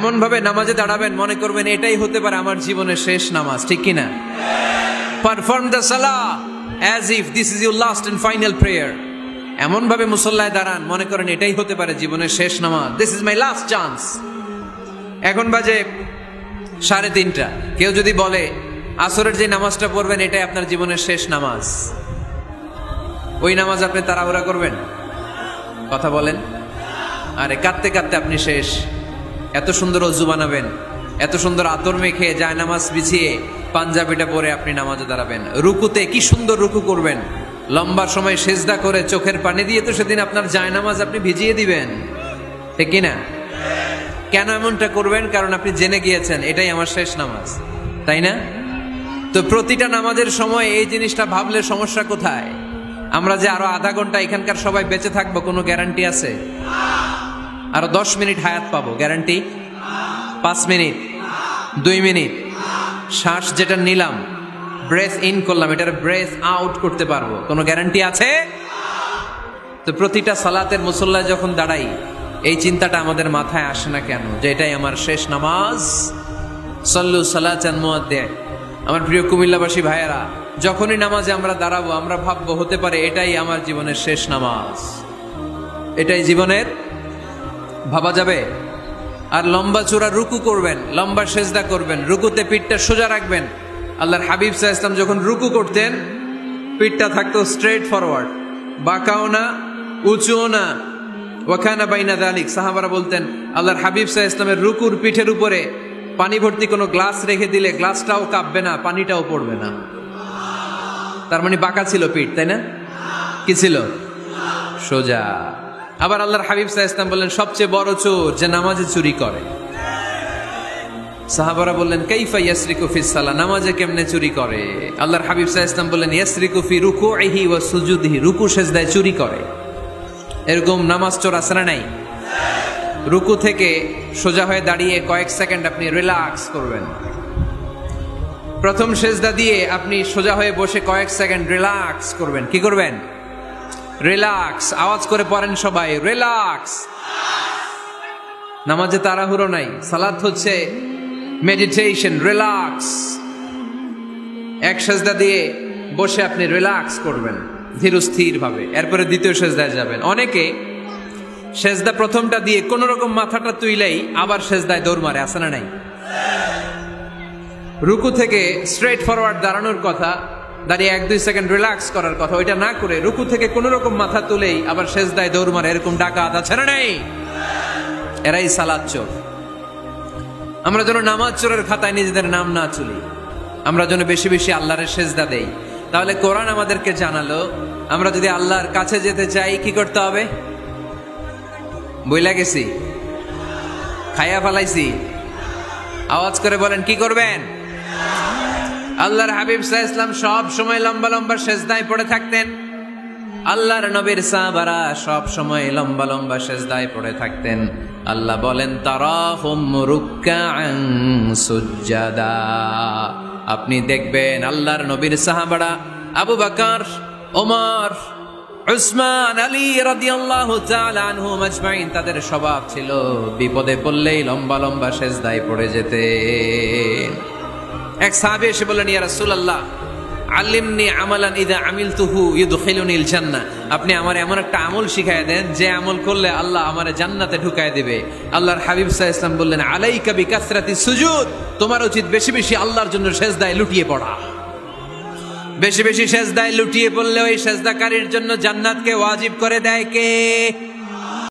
এমন ভাবে নামাজে দাঁড়াবেন মনে করবেন এটাই হতে পারে আমার জীবনের শেষ নামাজ, ঠিক কিনা? পারফর্ম দ্য সালাহ as if this is your last and final prayer. এমন ভাবে মুসল্লায় দাঁড়ান মনে করেন এটাই হতে পারে জীবনের শেষ নামাজ, this is my last chance. এখন বাজে 3:30। কেউ যদি বলে আসরের যে নামাজটা পড়বেন এটাই আপনার জীবনের শেষ নামাজ, ওই নামাজ আপনি তাড়াহুড়া করবেন? কথা বলেন। আরে কাঁদতে কাঁদতে আপনি শেষ। এত সুন্দর ওযু বানাবেন, এত সুন্দর আতর মেখে যায় নামাজ বিছিয়ে পাঞ্জাবিটা পরে আপনি নামাজে দাঁড়াবেন। রুকুতে কি সুন্দর রুকু করবেন, লম্বা সময় সেজদা করে চোখের পানি দিয়ে তো সেদিন আপনার জায়নামাজ আপনি ভিজিয়ে দিবেন, ঠিক কিনা? কেন এমনটা করবেন? কারণ আপনি জেনে গিয়েছেন এটাই আমার শেষ নামাজ, তাই না? তো প্রতিটা নামাজের সময় এই জিনিসটা ভাবলে সমস্যা কোথায়? আমরা যে আরো আধা ঘন্টা এখানকার সবাই বেঁচে থাকবো কোনো গ্যারান্টি আছে? আরো 10 মিনিট হায়াত পাবো, গ্যারান্টি? 5 মিনিট, 2 মিনিট, শ্বাস যেটা নিলাম, ব্রেথ ইন করলাম, এটার ব্রেথ আউট করতে পারবো, কোনো গ্যারান্টি আছে? তো প্রতিটা সালাতের মুসল্লায় যখন দাঁড়াই এই চিন্তাটা আমাদের মাথায় আসে না কেন যে এটাই আমার শেষ নামাজ? সাল্লু সালাতান মুআদ্দিন। আমার প্রিয় কুমিল্লাবাসী ভাইয়েরা, যখনই নামাজে আমরা দাঁড়াবো আমরা ভাববো হতে পারে এটাই আমার জীবনের শেষ নামাজ, এটাই জীবনের, ভাবা যাবে? আর লম্বা চূড়া রুকু করবেন, লম্বা সেজদা করবেন, রুকুতে পিঠটা সোজা রাখবেন। আল্লাহর হাবিব সাল্লাল্লাহু আলাইহি ওয়াসাল্লাম যখন রুকু করতেন পিঠটা থাকতো স্ট্রেট ফরওয়ার্ড, বাঁকাও না উঁচুও না, ওয়াকানা বাইনা যালিক। সাহাবারা বলতেন আল্লাহর হাবিব সাল্লাল্লাহু আলাইহি ওয়াসাল্লামের রুকুর পিঠের উপরে পানি ভর্তি কোনো গ্লাস রেখে দিলে গ্লাসটাও কাঁপবে না, পানিটাও পড়বে না। তার মানে বাঁকা ছিল পিঠ, তাই না? কি ছিল? সোজা। আবার আল্লাহর হাবিব সাল্লাল্লাহু আলাইহি ওয়াসাল্লাম বললেন সবচেয়ে বড় চোর যে নামাজে চুরি করে। সাহাবারা বললেন কাইফা ইয়াসরিকু ফিস সালাহ, নামাজে কেমনে চুরি করে? আল্লাহর হাবিব সাল্লাল্লাহু আলাইহি ওয়াসাল্লাম বললেন ইয়াসরিকু ফি রুকুইহি ওয়া সুজুদিহি, রুকু সেজদায় চুরি করে। এরকম নামাজ চোর আছে না নাই? রুকু থেকে সোজা হয়ে দাঁড়িয়ে কয়েক সেকেন্ড আপনি রিল্যাক্স করবেন। প্রথম সেজদা দিয়ে আপনি সোজা হয়ে বসে কয়েক সেকেন্ড রিল্যাক্স করবেন। কি করবেন? রিল্যাক্স। আওয়াজ করে পড়েন সবাই, রিল্যাক্স। নামাজে তাড়াহুড়ো নাই, সালাত হচ্ছে মেডিটেশন, রিল্যাক্স। এক সেজদা দিয়ে বসে আপনি রিল্যাক্স করবেন ধীরস্থির ভাবে, এরপরে দ্বিতীয় সেজদায় যাবেন। অনেকে সেজদা প্রথমটা দিয়ে কোন রকম মাথাটা তুইলেই আবার সেজদায় দৌড় মারে, আছে না নাই? রুকু থেকে স্ট্রেট ফরওয়ার্ড দাঁড়ানোর কথা, দাঁড়িয়ে 1-2 সেকেন্ড রিল্যাক্স করার কথা, ওইটা না করে রুকু থেকে কোন রকম মাথা তুলেই আবার সেজদায় দৌড় মারে, এরকম ডাকাত আছে না নাই? এরাই সালাত চোর। আমরা যেন নামাজ চোরের খাতায় নিজেদের নাম না তুলি, আমরা যেন বেশি বেশি আল্লাহর সেজদা দেই। তাহলে কোরআন আমাদেরকে জানালো আমরা যদি আল্লাহর কাছে যেতে চাই কি করতে হবে? বইলা গেছি, খাইয়া ফেলাইছি, আওয়াজ করে বলেন কি করবেন? আল্লাহর হাবিব সাল্লাল্লাহু আলাইহি ওয়াসাল্লাম সব সময় লম্বা লম্বা সেজদায় পড়ে থাকতেন। আল্লাহর নবীর সাহাবারা সব সময় লম্বা লম্বা সেজদায় পড়ে থাকতেন। আল্লাহ বলেন তারাহুম রুকআন সুজদা, আপনি দেখবেন আল্লাহর নবীর সাহাবারা আবু বকর, ওমর, উসমান, আলী রাদিয়াল্লাহু তাআলা আনহুম আজমাইন, তাদের স্বভাব ছিল বিপদে পড়লেই লম্বা লম্বা সেজদায় পড়ে যেতেন। এক সাহাবী এসে বললেন ইয়া রাসূলুল্লাহ আল্লিমনি আমালান ইযা আমিলতুহু ইউদখিলুনিল জান্নাহ, আপনি আমার এমন একটা আমল শিখায় দেন যে আমল করলে আল্লাহ আমারে জান্নাতে ঢুকায় দিবে। আল্লাহর হাবিব সাল্লাল্লাহু আলাইহি ওয়াসাল্লাম বললেন আলাইকা বিকাসরাতিস সুজুদ, তোমার উচিত বেশি বেশি আল্লাহর জন্য সেজদায় লুটিয়ে পড়া। বেশি বেশি সেজদায় লুটিয়ে পড়লে ওই সেজদাকারীর জন্য জান্নাতকে ওয়াজিব করে দেয় কে?